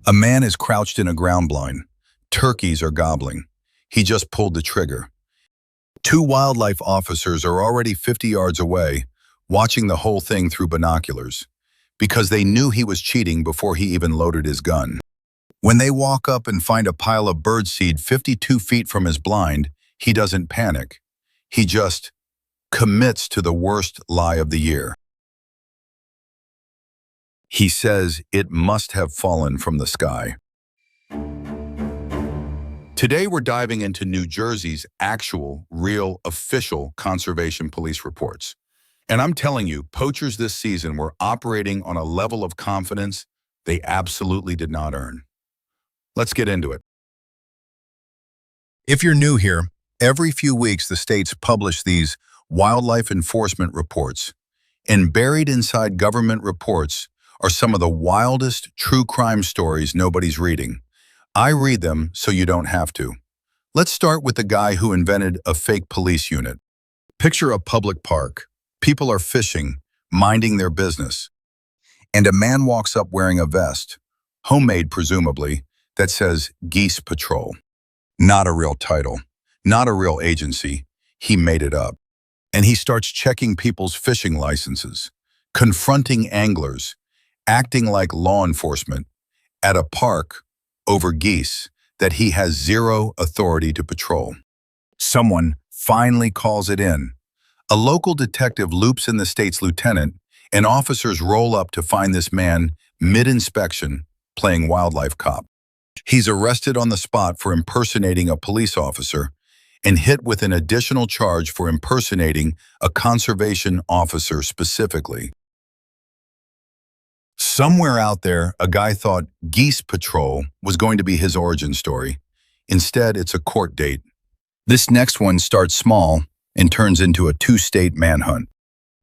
A man is crouched in a ground blind. Turkeys are gobbling. He just pulled the trigger. Two wildlife officers are already 50 yards away, watching the whole thing through binoculars, because they knew he was cheating before he even loaded his gun. When they walk up and find a pile of birdseed 52 feet from his blind, he doesn't panic. He just commits to the worst lie of the year. He says it must have fallen from the sky. Today we're diving into New Jersey's actual, real, official conservation police reports. And I'm telling you, poachers this season were operating on a level of confidence they absolutely did not earn. Let's get into it. If you're new here, every few weeks the states publish these wildlife enforcement reports. And buried inside government reports are some of the wildest true crime stories nobody's reading. I read them so you don't have to. Let's start with the guy who invented a fake police unit. Picture a public park. People are fishing, minding their business. And a man walks up wearing a vest, homemade presumably, that says Geese Patrol. Not a real title, not a real agency. He made it up. And he starts checking people's fishing licenses, confronting anglers, acting like law enforcement at a park over geese that he has zero authority to patrol. Someone finally calls it in. A local detective loops in the state's lieutenant, and officers roll up to find this man mid-inspection playing wildlife cop. He's arrested on the spot for impersonating a police officer and hit with an additional charge for impersonating a conservation officer specifically. Somewhere out there, a guy thought Geese Patrol was going to be his origin story. Instead, it's a court date. This next one starts small and turns into a two-state manhunt.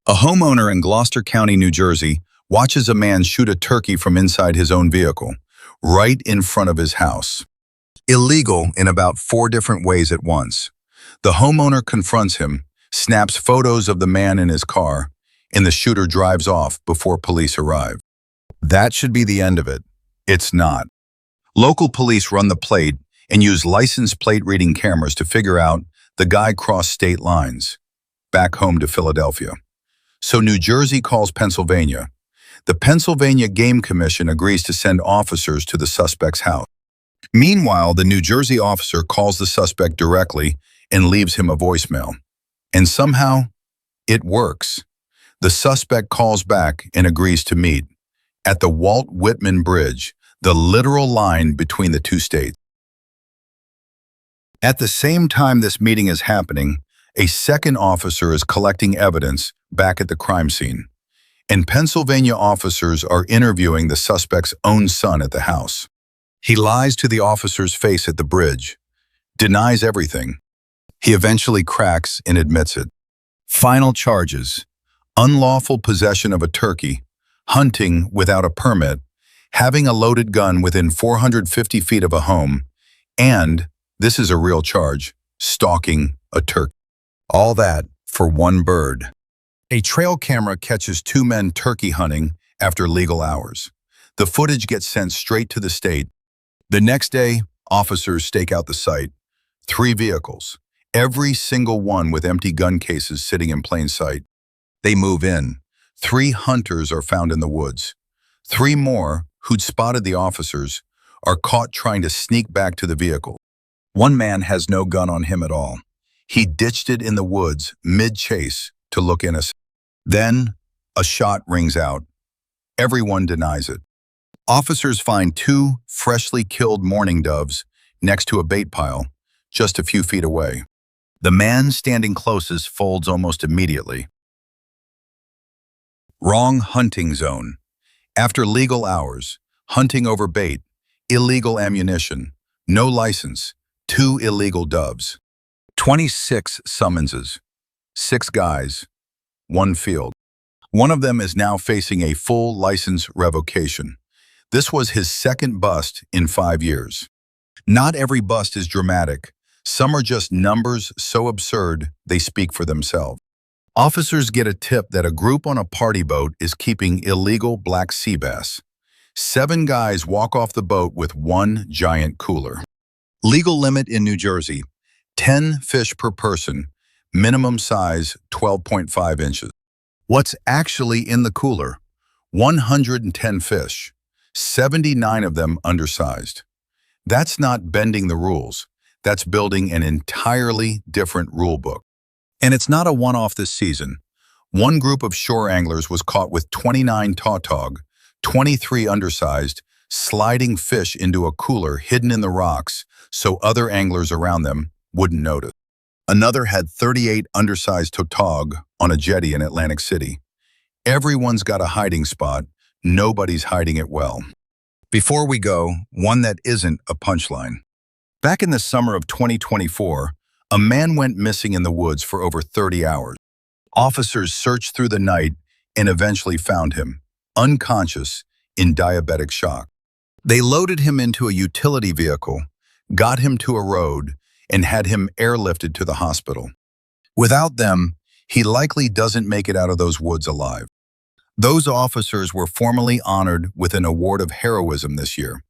A homeowner in Gloucester County, New Jersey, watches a man shoot a turkey from inside his own vehicle, right in front of his house. Illegal in about 4 different ways at once. The homeowner confronts him, snaps photos of the man in his car, and the shooter drives off before police arrive. That should be the end of it. It's not. Local police run the plate and use license plate reading cameras to figure out the guy crossed state lines, back home to Philadelphia. So New Jersey calls Pennsylvania. The Pennsylvania Game Commission agrees to send officers to the suspect's house. Meanwhile, the New Jersey officer calls the suspect directly and leaves him a voicemail. And somehow, it works. The suspect calls back and agrees to meet at the Walt Whitman Bridge, the literal line between the two states. At the same time this meeting is happening, a second officer is collecting evidence back at the crime scene. And Pennsylvania officers are interviewing the suspect's own son at the house. He lies to the officer's face at the bridge, denies everything. He eventually cracks and admits it. Final charges: unlawful possession of a turkey, hunting without a permit, having a loaded gun within 450 feet of a home, and, this is a real charge, stalking a turkey. All that for one bird. A trail camera catches 2 men turkey hunting after legal hours. The footage gets sent straight to the state. The next day, officers stake out the site. 3 vehicles, every single one with empty gun cases sitting in plain sight. They move in. 3 hunters are found in the woods. 3 more, who'd spotted the officers, are caught trying to sneak back to the vehicle. One man has no gun on him at all. He ditched it in the woods mid-chase to look innocent. Then, a shot rings out. Everyone denies it. Officers find 2 freshly killed mourning doves next to a bait pile, just a few feet away. The man standing closest folds almost immediately. Wrong hunting zone. After legal hours, hunting over bait, illegal ammunition, no license, 2 illegal doves. 26 summonses, 6 guys, 1 field. One of them is now facing a full license revocation. This was his second bust in 5 years. Not every bust is dramatic. Some are just numbers so absurd they speak for themselves. Officers get a tip that a group on a party boat is keeping illegal black sea bass. 7 guys walk off the boat with one giant cooler. Legal limit in New Jersey, 10 fish per person, minimum size 12.5 inches. What's actually in the cooler? 110 fish, 79 of them undersized. That's not bending the rules. That's building an entirely different rule book. And it's not a one-off this season. One group of shore anglers was caught with 29 tautog, 23 undersized, sliding fish into a cooler hidden in the rocks so other anglers around them wouldn't notice. Another had 38 undersized tautog on a jetty in Atlantic City. Everyone's got a hiding spot. Nobody's hiding it well. Before we go, one that isn't a punchline. Back in the summer of 2024, a man went missing in the woods for over 30 hours. Officers searched through the night and eventually found him, unconscious, in diabetic shock. They loaded him into a utility vehicle, got him to a road, and had him airlifted to the hospital. Without them, he likely doesn't make it out of those woods alive. Those officers were formally honored with an award of heroism this year.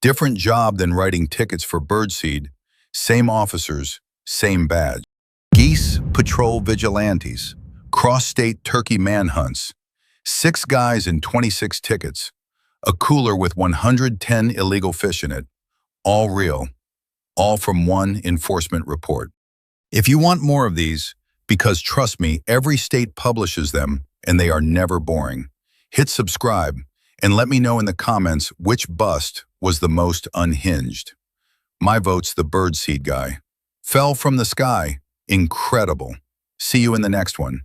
Different job than writing tickets for birdseed, same officers, same badge. Geese Patrol vigilantes, cross-state turkey manhunts, 6 guys and 26 tickets, a cooler with 110 illegal fish in it, all real, all from one enforcement report. If you want more of these, because trust me, every state publishes them and they are never boring, hit subscribe and let me know in the comments which bust was the most unhinged. My vote's the birdseed guy. Fell from the sky. Incredible. See you in the next one.